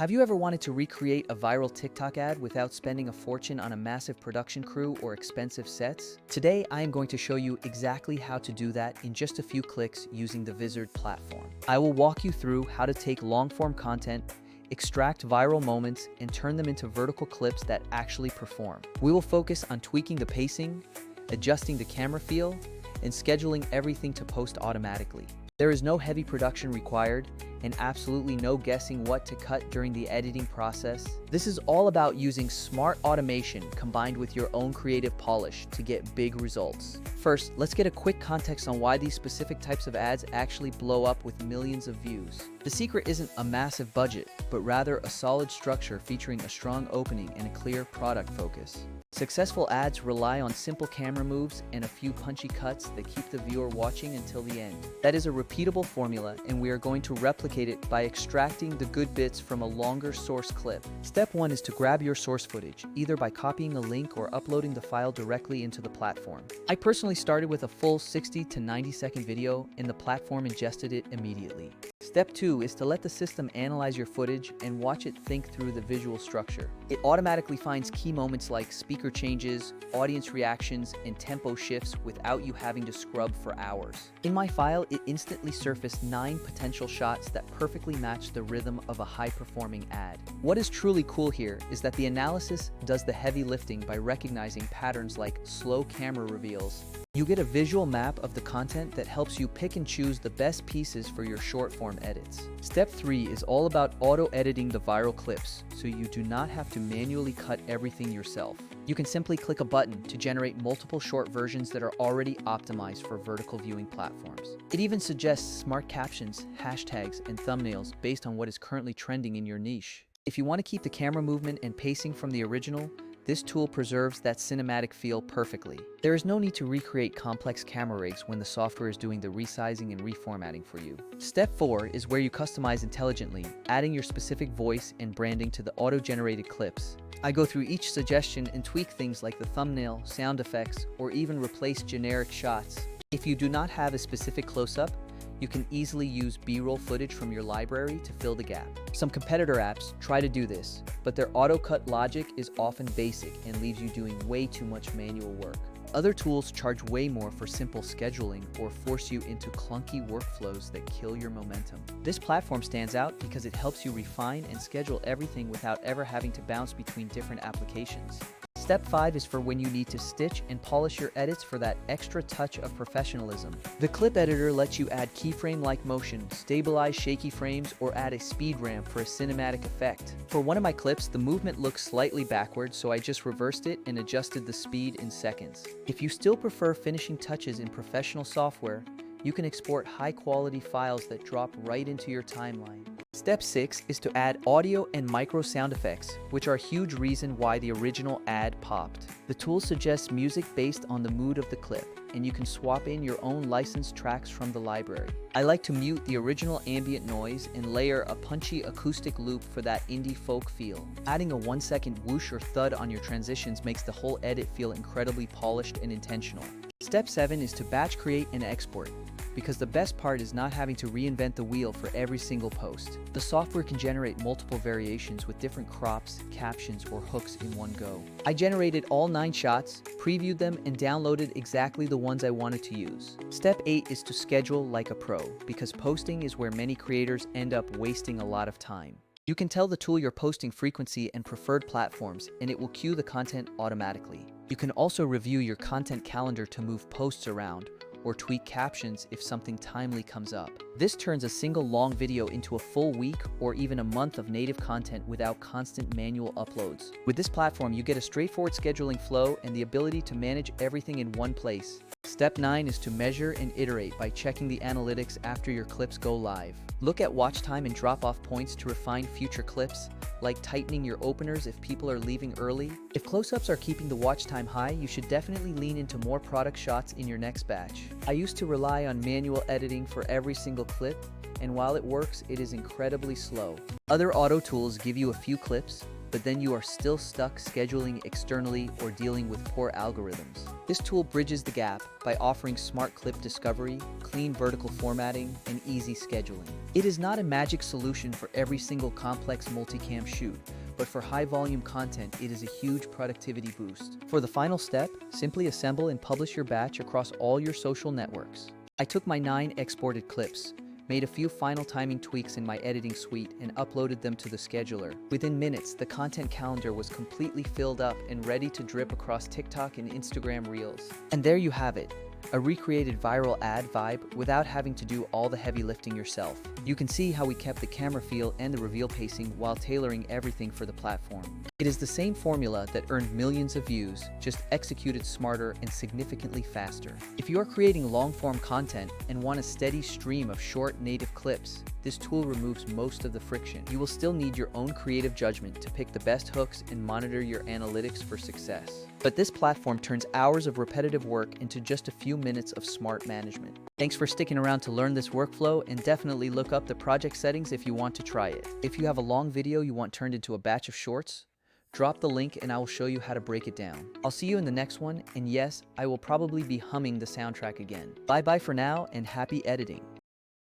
Have you ever wanted to recreate a viral TikTok ad without spending a fortune on a massive production crew or expensive sets? Today, I am going to show you exactly how to do that in just a few clicks using the Vizard platform. I will walk you through how to take long-form content, extract viral moments, and turn them into vertical clips that actually perform. We will focus on tweaking the pacing, adjusting the camera feel, and scheduling everything to post automatically. There is no heavy production required, and absolutely no guessing what to cut during the editing process. This is all about using smart automation combined with your own creative polish to get big results. First, let's get a quick context on why these specific types of ads actually blow up with millions of views. The secret isn't a massive budget, but rather a solid structure featuring a strong opening and a clear product focus. Successful ads rely on simple camera moves and a few punchy cuts that keep the viewer watching until the end. That is a repeatable formula, and we are going to replicate it by extracting the good bits from a longer source clip. Step 1 is to grab your source footage, either by copying a link or uploading the file directly into the platform. I personally started with a full 60 to 90 second video, and the platform ingested it immediately. Step 2 is to let the system analyze your footage and watch it think through the visual structure. It automatically finds key moments like speaker changes, audience reactions, and tempo shifts without you having to scrub for hours. In my file, it instantly surfaced 9 potential shots that perfectly match the rhythm of a high-performing ad. What is truly cool here is that the analysis does the heavy lifting by recognizing patterns like slow camera reveals. You get a visual map of the content that helps you pick and choose the best pieces for your short-form edits. Step 3 is all about auto-editing the viral clips, so you do not have to manually cut everything yourself. You can simply click a button to generate multiple short versions that are already optimized for vertical viewing platforms. It even suggests smart captions, hashtags, and thumbnails based on what is currently trending in your niche. If you want to keep the camera movement and pacing from the original, this tool preserves that cinematic feel perfectly. There is no need to recreate complex camera rigs when the software is doing the resizing and reformatting for you. Step 4 is where you customize intelligently, adding your specific voice and branding to the auto-generated clips. I go through each suggestion and tweak things like the thumbnail, sound effects, or even replace generic shots. If you do not have a specific close-up, you can easily use B-roll footage from your library to fill the gap. Some competitor apps try to do this, but their auto-cut logic is often basic and leaves you doing way too much manual work. Other tools charge way more for simple scheduling or force you into clunky workflows that kill your momentum. This platform stands out because it helps you refine and schedule everything without ever having to bounce between different applications. Step 5 is for when you need to stitch and polish your edits for that extra touch of professionalism. The clip editor lets you add keyframe-like motion, stabilize shaky frames, or add a speed ramp for a cinematic effect. For one of my clips, the movement looks slightly backwards, so I just reversed it and adjusted the speed in seconds. If you still prefer finishing touches in professional software, you can export high-quality files that drop right into your timeline. Step 6 is to add audio and micro sound effects, which are a huge reason why the original ad popped. The tool suggests music based on the mood of the clip, and you can swap in your own licensed tracks from the library. I like to mute the original ambient noise and layer a punchy acoustic loop for that indie folk feel. Adding a 1-second whoosh or thud on your transitions makes the whole edit feel incredibly polished and intentional. Step 7 is to batch create and export, because the best part is not having to reinvent the wheel for every single post. The software can generate multiple variations with different crops, captions, or hooks in one go. I generated all 9 shots, previewed them, and downloaded exactly the ones I wanted to use. Step 8 is to schedule like a pro, because posting is where many creators end up wasting a lot of time. You can tell the tool your posting frequency and preferred platforms, and it will queue the content automatically. You can also review your content calendar to move posts around, or tweak captions if something timely comes up. This turns a single long video into a full week or even a month of native content without constant manual uploads. With this platform, you get a straightforward scheduling flow and the ability to manage everything in one place. Step 9 is to measure and iterate by checking the analytics after your clips go live. Look at watch time and drop-off points to refine future clips, like tightening your openers if people are leaving early. If close-ups are keeping the watch time high, you should definitely lean into more product shots in your next batch. I used to rely on manual editing for every single clip, and while it works, it is incredibly slow. Other auto tools give you a few clips, but then you are still stuck scheduling externally or dealing with poor algorithms. This tool bridges the gap by offering smart clip discovery, clean vertical formatting, and easy scheduling. It is not a magic solution for every single complex multicam shoot, but for high-volume content, it is a huge productivity boost. For the final step, simply assemble and publish your batch across all your social networks. I took my 9 exported clips, made a few final timing tweaks in my editing suite, and uploaded them to the scheduler. Within minutes, the content calendar was completely filled up and ready to drip across TikTok and Instagram Reels. And there you have it. A recreated viral ad vibe without having to do all the heavy lifting yourself. You can see how we kept the camera feel and the reveal pacing while tailoring everything for the platform. It is the same formula that earned millions of views, just executed smarter and significantly faster. If you are creating long-form content and want a steady stream of short native clips, this tool removes most of the friction. You will still need your own creative judgment to pick the best hooks and monitor your analytics for success. But this platform turns hours of repetitive work into just a few minutes of smart management. Thanks for sticking around to learn this workflow, and definitely look up the project settings if you want to try it. If you have a long video you want turned into a batch of shorts, drop the link and I will show you how to break it down. I'll see you in the next one, and yes, I will probably be humming the soundtrack again. Bye bye for now, and happy editing.